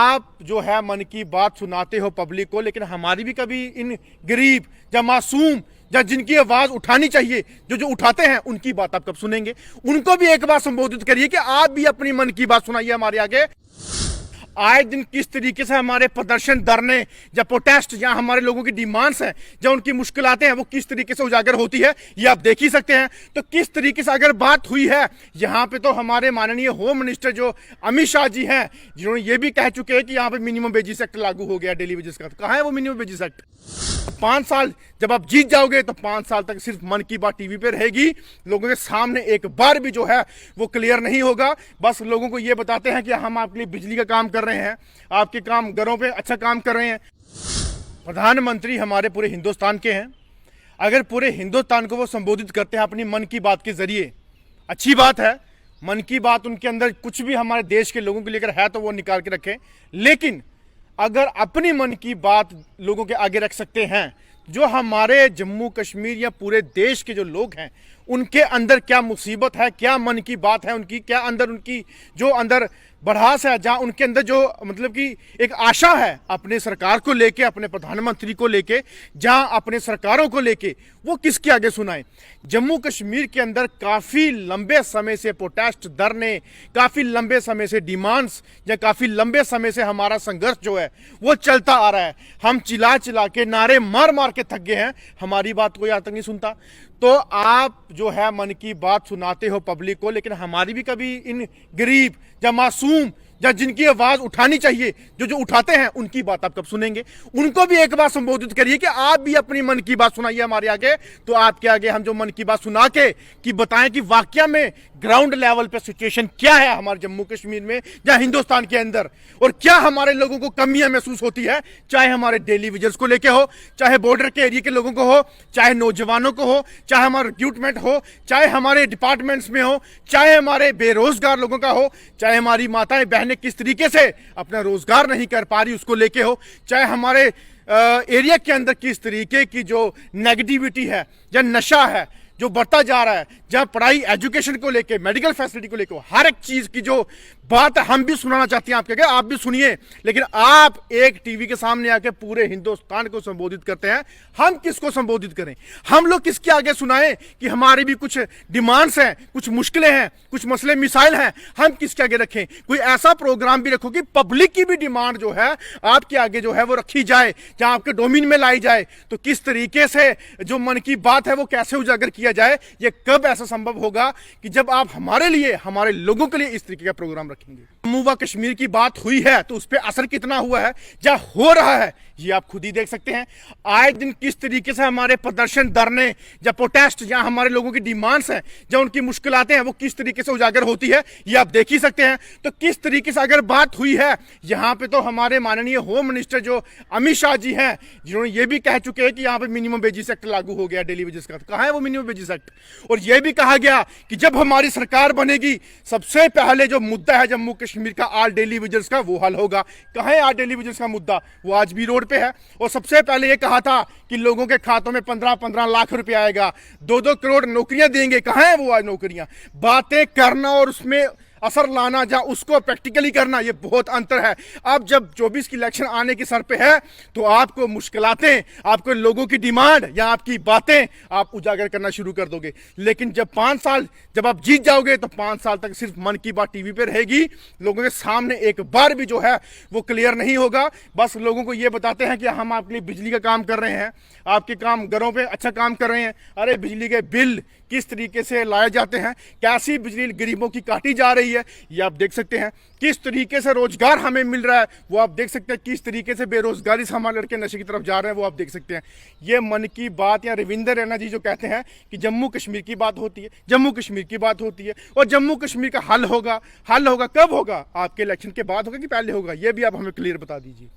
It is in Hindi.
आप जो है मन की बात सुनाते हो पब्लिक को, लेकिन हमारी भी कभी इन गरीब या मासूम या जिनकी आवाज उठानी चाहिए जो जो उठाते हैं उनकी बात आप कब सुनेंगे? उनको भी एक बार संबोधित करिए कि आप भी अपनी मन की बात सुनाइए हमारे आगे। आए दिन किस तरीके से हमारे प्रदर्शन, धरने या प्रोटेस्ट या हमारे लोगों की डिमांड्स हैं या उनकी मुश्किलातें हैं वो किस तरीके से उजागर होती है ये आप देख ही सकते हैं। तो किस तरीके से अगर बात हुई है यहाँ पे, तो हमारे माननीय होम मिनिस्टर जो अमित शाह जी हैं, जिन्होंने ये भी कह चुके हैं कि यहाँ पे मिनिमम वेजेस एक्ट लागू हो गया डेली वेजेस का। तो कहाँ है वो मिनिमम वेजेस एक्ट? 5 साल जब आप जीत जाओगे तो 5 साल तक सिर्फ मन की बात टीवी पे रहेगी, लोगों के सामने एक बार भी जो है वो क्लियर नहीं होगा। बस लोगों को ये बताते हैं कि हम आपके लिए बिजली का काम कर रहे हैं, आपके काम घरों पे अच्छा काम कर रहे हैं। प्रधानमंत्री हमारे पूरे हिंदुस्तान के हैं, अगर पूरे हिंदुस्तान को वो संबोधित करते हैं अपनी मन की बात के जरिए, अच्छी बात है। मन की बात उनके अंदर कुछ भी हमारे देश के लोगों को लेकर है तो वो निकाल के रखें, लेकिन अगर अपनी मन की बात लोगों के आगे रख सकते हैं, जो हमारे जम्मू कश्मीर या पूरे देश के जो लोग हैं उनके अंदर क्या मुसीबत है, क्या मन की बात है उनकी, क्या अंदर उनकी जो अंदर बढ़ास है, जहाँ उनके अंदर जो मतलब कि एक आशा है अपने सरकार को लेके, अपने प्रधानमंत्री को लेके, जहाँ अपने सरकारों को लेके, वो किसके आगे सुनाएं? जम्मू कश्मीर के अंदर काफ़ी लंबे समय से प्रोटेस्ट, धरने, काफ़ी लंबे समय से डिमांड्स या काफ़ी लंबे समय से हमारा संघर्ष जो है वो चलता आ रहा है। हम चिल्ला चिल्ला के, नारे मार मार के थक गए हैं, हमारी बात कोई आज तक नहीं सुनता। तो आप जो है मन की बात सुनाते हो पब्लिक को, लेकिन हमारी भी कभी इन गरीब या मासूम या जिनकी आवाज उठानी चाहिए जो जो उठाते हैं उनकी बात आप कब सुनेंगे? उनको भी एक बार संबोधित करिए कि आप भी अपनी मन की बात सुनाइए हमारे आगे। तो आपके आगे हम जो मन की बात सुना के कि बताएं कि वाकया में ग्राउंड लेवल पे सिचुएशन क्या है हमारे जम्मू कश्मीर में या हिंदुस्तान के अंदर, और क्या हमारे लोगों को कमियां महसूस होती है, चाहे हमारे डेली विजर्स को लेके हो, चाहे बॉर्डर के एरिया के लोगों को हो, चाहे नौजवानों को हो, चाहे हमारा रिक्रूटमेंट हो, चाहे हमारे डिपार्टमेंट्स में हो, चाहे हमारे बेरोजगार लोगों का हो, चाहे हमारी माताएं बहनें किस तरीके से अपना रोजगार नहीं कर पा रही उसको लेके हो, चाहे हमारे एरिया के अंदर किस तरीके की जो नेगेटिविटी है या नशा है जो बढ़ता जा रहा है, जहां पढ़ाई, एजुकेशन को लेके, मेडिकल फैसिलिटी को लेके, हर एक चीज की जो बात है हम भी सुनाना चाहते हैं आपके आगे, आप भी सुनिए। लेकिन आप एक टीवी के सामने आके पूरे हिंदुस्तान को संबोधित करते हैं, हम किसको संबोधित करें? हम लोग किसके आगे सुनाएं कि हमारी भी कुछ डिमांड्स हैं, कुछ मुश्किलें हैं, कुछ मसले मिसाइल हैं, हम किसके आगे रखें? कोई ऐसा प्रोग्राम भी रखो कि पब्लिक की भी डिमांड जो है आपके आगे जो है वो रखी जाए, जहां आपके डोमेन में लाई जाए। तो किस तरीके से जो मन की बात है वो कैसे उजागर किया जाए, ये कब ऐसा संभव होगा कि जब आप हमारे लिए, हमारे लोगों के लिए इस तरीके का प्रोग्राम रखेंगे? जम्मू व कश्मीर की बात हुई है तो उस पर असर कितना हुआ है या हो रहा है ये आप खुद ही देख सकते हैं। आए दिन किस तरीके से हमारे प्रदर्शन, धरने या प्रोटेस्ट या हमारे लोगों की डिमांड्स हैं या उनकी मुश्किलातें हैं वो किस तरीके से उजागर होती है ये आप देख ही सकते हैं। तो किस तरीके से अगर बात हुई है यहाँ पे, तो हमारे माननीय होम मिनिस्टर जो अमित शाह जी हैं, जिन्होंने ये भी कह चुके हैं कि यहाँ पे मिनिमम वेजेस एक्ट लागू हो गया डेली वेजेस का। तो कहाँ है वो मिनिमम वेजेस एक्ट? और यह भी कहा गया कि जब हमारी सरकार बनेगी सबसे पहले जो मुद्दा है जम्मू कश्मीर का, आल डेली वेजेस का, वो हल होगा। कहाँ है आल डेली वेजेस का मुद्दा? वो आज भी रोड पे है। और सबसे पहले ये कहा था कि लोगों के खातों में 15-15 लाख रुपए आएगा, 2-2 करोड़ नौकरियां देंगे। कहाँ है वो आज नौकरियां? बातें करना और उसमें असर लाना, जहाँ उसको प्रैक्टिकली करना, ये बहुत अंतर है। अब जब 24 की इलेक्शन आने के सर पे है तो आपको मुश्किलातें, आपको लोगों की डिमांड या आपकी बातें आप उजागर करना शुरू कर दोगे। लेकिन जब 5 साल जब आप जीत जाओगे तो 5 साल तक सिर्फ मन की बात टीवी पे रहेगी, लोगों के सामने एक बार भी जो है वो क्लियर नहीं होगा। बस लोगों को ये बताते हैं कि हम आपके लिए बिजली का काम कर रहे हैं, आपके काम घरों पे अच्छा काम कर रहे हैं। अरे बिजली के बिल किस तरीके से लाए जाते हैं, कैसी बिजली गरीबों की काटी जा रही है, ये आप देख सकते हैं। किस तरीके से रोजगार हमें मिल रहा है वो आप देख सकते हैं। किस तरीके से बेरोजगारी से हमारे लड़के नशे की तरफ जा रहे हैं वो आप देख सकते हैं। ये मन की बात या रविंदर रैना जी जो कहते हैं कि जम्मू कश्मीर की बात होती है, जम्मू कश्मीर की बात होती है और जम्मू कश्मीर का हल होगा। हल होगा कब होगा? आपके इलेक्शन के बाद होगा कि पहले होगा? ये भी आप हमें क्लियर बता दीजिए।